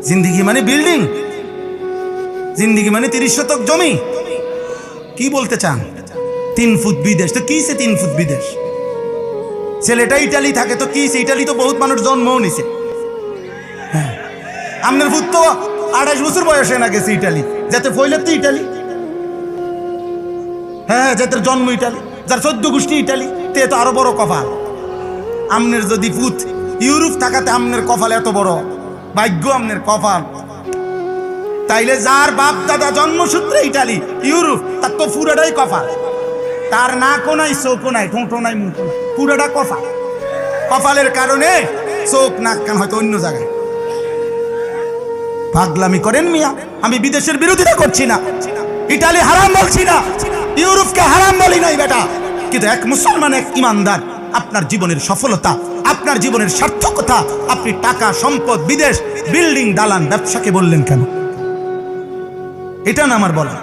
জিন্দিগি মানে বিল্ডিং, জিন্দিগি মানে 30 শতক জমি। কি বলতে চান? 3 ফুট বিদেশ তো কি সে 3 ফুট বিদেশ? ছেলেটা ইটালি থাকে তো কি সে, ইটালি তো বহুত মানুষ জন্মও নিছে। হ্যাঁ, আপনার ফুট তো 28 বছর বয়সে না গেছে ইটালি, যাতে ফইলের তো ইটালি। হ্যাঁ, যাদের জন্ম ইটালি, যার 14 গোষ্ঠী ইটালি, তে তো আরো বড় কপাল। আমনের যদি ফুট ইউরোপ থাকাতে আমনের কপাল এত বড়, ভাগ্য আমনের কপাল। তাইলে যার বাপ দাদা জন্মসূত্রে ইটালি ইউরোপ, তার তো পুরাটাই কপাল। তার নাকও নাই, চোখও নাই, ঠোঁটও নাই, মুখও নাই, পুরাটা কপাল। কপালের কারণে চোখ নাক কান হয়তো অন্য জায়গায়। পাগলামি করেন মিয়া, আমি বিদেশের বিরোধিতা করছি না, ইটালি হারাম বলছি না, ইউরোপকে হারাম বলি নাই বেটা। কিন্তু এক মুসলমান, এক ইমানদার, আপনার জীবনের সফলতা, আপনার জীবনের সার্থকতা আপনি টাকা, সম্পদ, বিদেশ, বিল্ডিং, দালান, ব্যবসাকে বললেন কেন? এটা না আমার বলা।